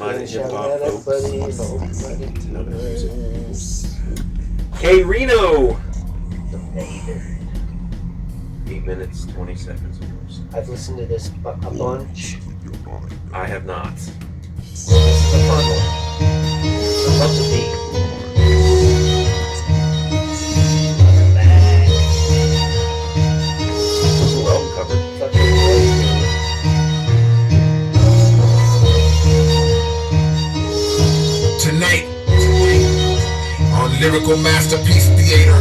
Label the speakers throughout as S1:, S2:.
S1: Find the hip hop folks. Another music.
S2: Hey Rino!
S3: The Maven.
S1: 8 minutes, 20 seconds of yours.
S3: I've listened to this a bunch.
S1: I have not.
S3: This is a fun one. I love the beat. I'm back.
S1: Well covered.
S3: Such a great beat.
S4: Tonight, on Lyrical Masterpiece Theater,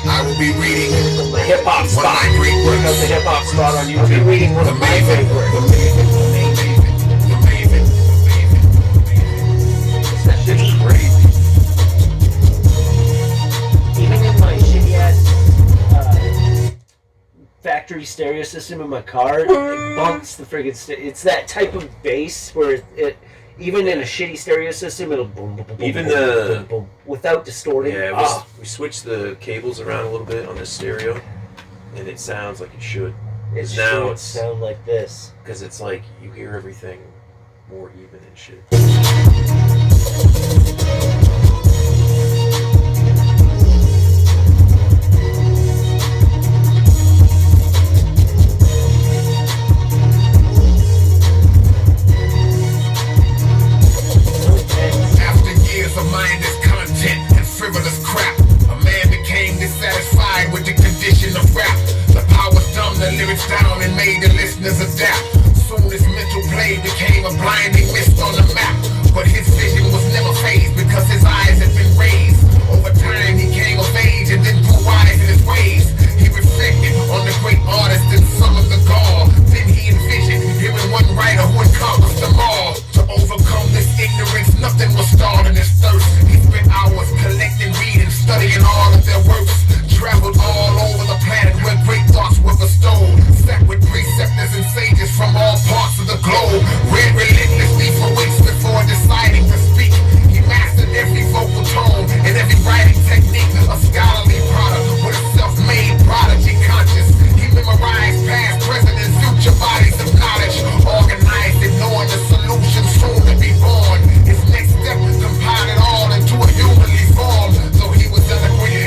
S4: I will be reading
S2: The hip hop
S4: one of
S2: spot.
S4: my great
S2: Check out
S4: works,
S2: the hip hop spot on
S3: I'll be
S2: YouTube.
S3: reading one
S4: The
S3: of my
S4: Maven,
S3: favorites.
S4: the Maven, the Maven, the Maven,
S1: That shit's crazy.
S3: Even in my shitty ass
S2: Factory stereo system in my car, it bumps the friggin' it's that type of bass where it even in a shitty stereo system, it'll boom, boom, boom,
S1: Even
S2: boom,
S1: the-
S2: boom, boom, boom, without distorting.
S1: Yeah, we switched the cables around a little bit on this stereo, and it sounds like it should.
S3: it
S1: Now
S3: should
S1: it's-
S3: sound like this.
S1: Because it's like you hear everything more even and shit.
S4: After years of mindless content and frivolous crap, a man became dissatisfied with the condition of rap. The powers dumbed the lyrics down and made the listeners adapt. Soon his mental play became a blinding mist on the map. But his vision was never phased because his eyes had been raised. Over time he came of age and then grew wise in his ways. He reflected on the great artist and some of the gall. Then he envisioned him in one writer who encompassed them all. To overcome this ignorance, nothing was stalled in his thirst. He spent hours collecting, reading, studying all of their works. Traveled all over the planet where great thoughts were bestowed. Sat with preceptors and sages from all parts of the globe. Read relentlessly for weeks before deciding to speak. He mastered every vocal tone and every writing technique. A scholarly product with a self-made prodigy conscious. He memorized past, present, and future bodies of knowledge. Organized it, knowing the solution soon to be born. His next step compiled it all into a humanly form. Though he was eloquent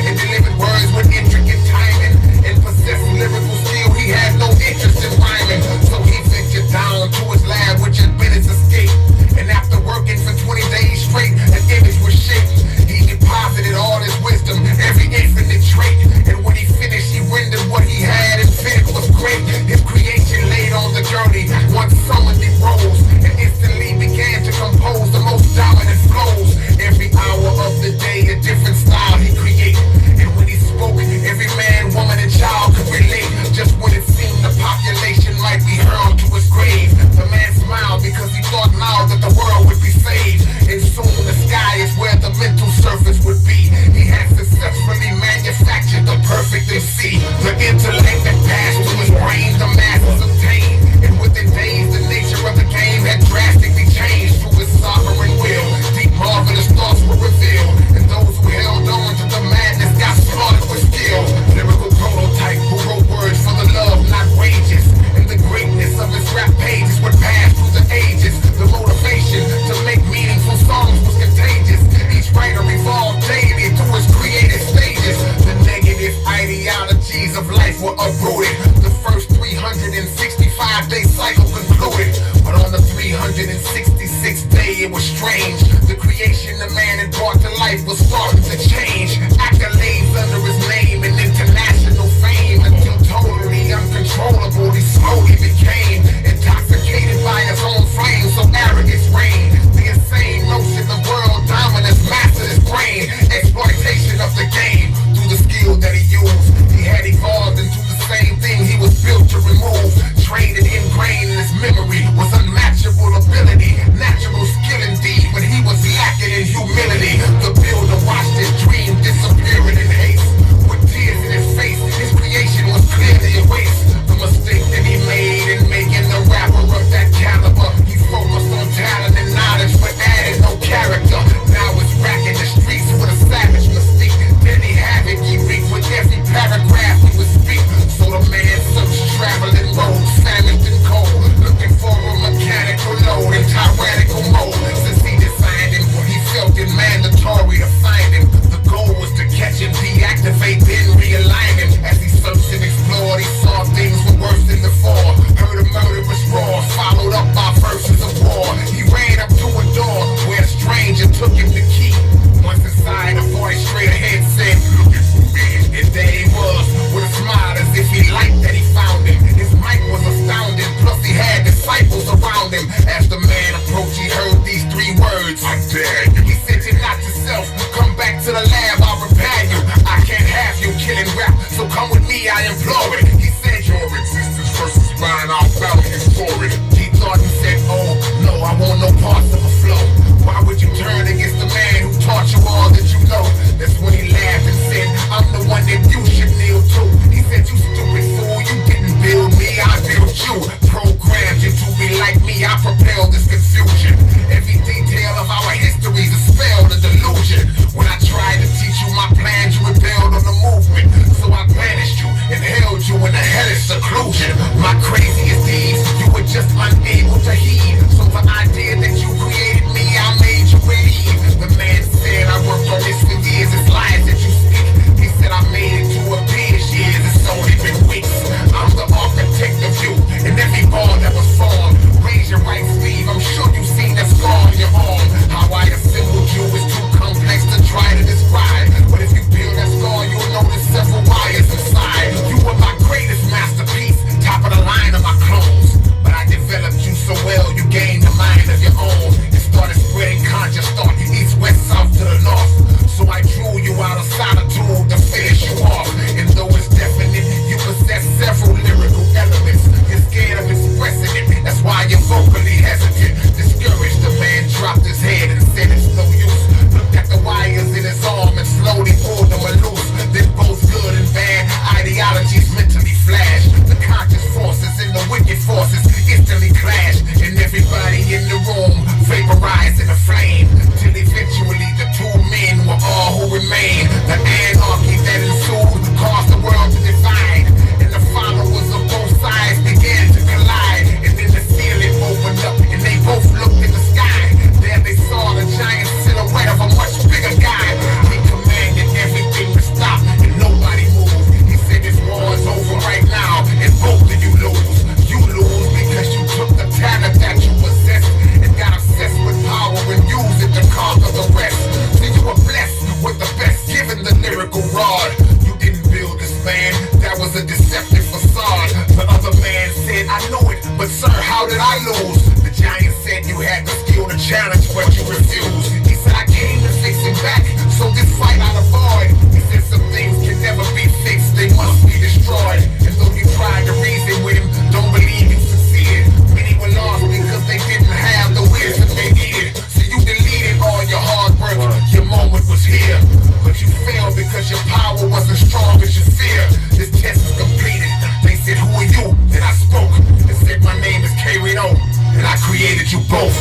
S4: But sir, how did I lose? The giant said you had the skill to challenge, but you refused. He said I came to fix it back, so this fight I'll avoid. He said some things can never be fixed, they must be destroyed. And though you tried to reason with him, don't believe you succeeded. Many were lost because they didn't have the wisdom they needed. So you deleted all your hard work, your moment was here. But you failed because your power wasn't strong as your fear. This test is completed. They said, who are you? And I spoke and said, my name is Rino, and I created you both.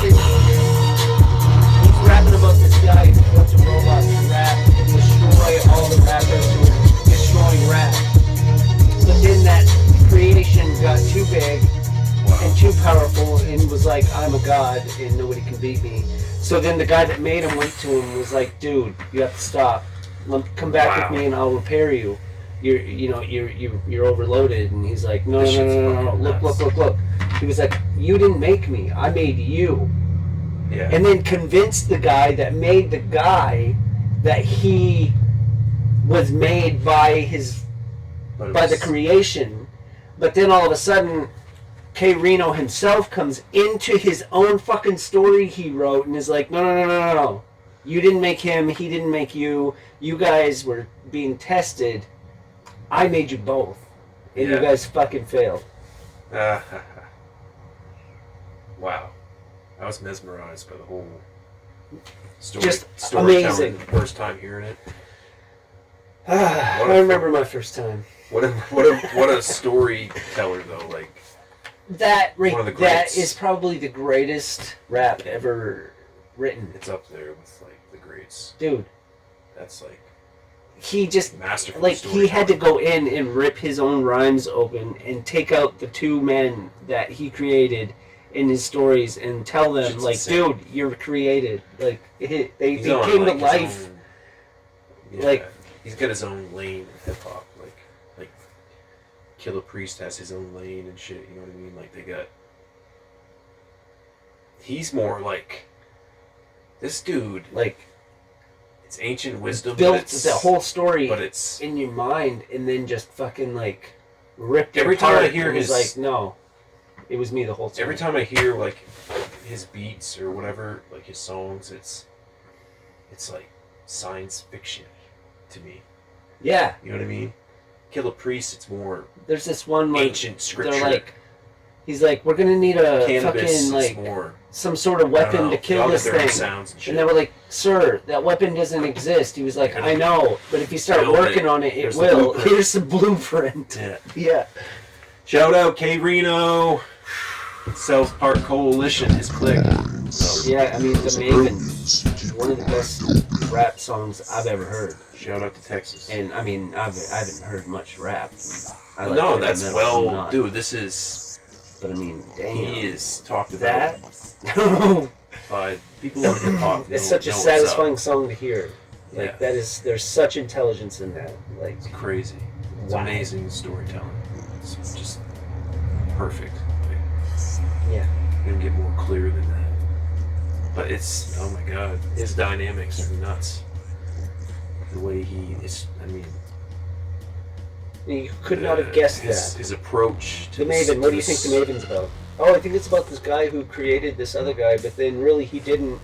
S2: He's rapping about this guy who wants a robot to rap and destroy all the rappers who are destroying rap. But then that creation got too big and too powerful and was like, I'm a god and nobody can beat me. So then the guy that made him went to him and was like, dude, you have to stop. Come back with me and I'll repair you. You're overloaded. And he's like, no. Look. He was like, you didn't make me. I made you.
S1: Yeah.
S2: And then convinced the guy that made the guy that he was made by the creation. But then all of a sudden, Rino himself comes into his own fucking story he wrote and is like, no. You didn't make him, he didn't make you. You guys were being tested. I made you both. And you guys fucking failed.
S1: Wow. I was mesmerized by the whole story.
S2: Just
S1: storytelling
S2: amazing.
S1: First time hearing it.
S2: I remember my first time.
S1: What a storyteller though. Like
S2: that
S1: one of the
S2: that
S1: greats.
S2: is probably the greatest rap ever written.
S1: It's up there with like the greats.
S2: Dude.
S1: That's like
S2: he just
S1: masterful.
S2: Like he had to go in and rip his own rhymes open and take out the two men that he created in his stories and tell them like, insane. Dude, you're created. Like they came to life. Like
S1: he's got his own lane in hip hop. Like Killer Priest has his own lane and shit. You know what I mean? Like they got. He's more like this dude.
S2: Like
S1: it's ancient wisdom.
S2: Built the whole story,
S1: but it's
S2: in your mind, and then just fucking like ripped
S1: every
S2: time
S1: I hear his
S2: like no. It was me the whole time.
S1: Every time I hear like his beats or whatever, like his songs, it's like science fiction to me.
S2: Yeah.
S1: You know what I mean? Killer Priest, it's more.
S2: There's this one like,
S1: ancient scripture.
S2: They're like, he's like, we're gonna need a
S1: Cannabis
S2: fucking like
S1: more,
S2: some sort of weapon to kill this thing.
S1: Sounds and
S2: they were like, sir, that weapon doesn't exist. He was like, I know, but if you start working on it, it will. Here's the blueprint. Yeah.
S1: Shout out Rino. South Park Coalition, his clique.
S2: So, yeah, I mean, the Maven, one of the best rap songs I've ever heard.
S1: Shout out to Texas.
S2: And I mean, I haven't heard much rap.
S1: No, that's dude. This is.
S2: But I mean, damn.
S1: He is talked about by people in hip hop.
S2: It's such a satisfying song to hear. Like there's such intelligence in that. Like
S1: it's crazy. It's amazing storytelling. It's just perfect.
S2: Yeah.
S1: You don't get more clear than that. But it's, oh my god, his dynamics are nuts. The way he is, I mean...
S2: You could not have guessed that.
S1: His approach to
S2: the Maven, what do you think the Maven's about? Oh, I think it's about this guy who created this other guy, but then really he didn't.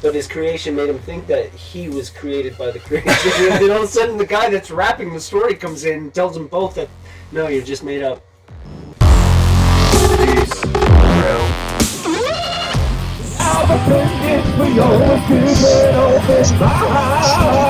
S2: But his creation made him think that he was created by the creation. And then all of a sudden the guy that's rapping the story comes in and tells them both that, no, you're just made up.
S1: Peace.
S5: I've offended, but you're a good man, open my eyes.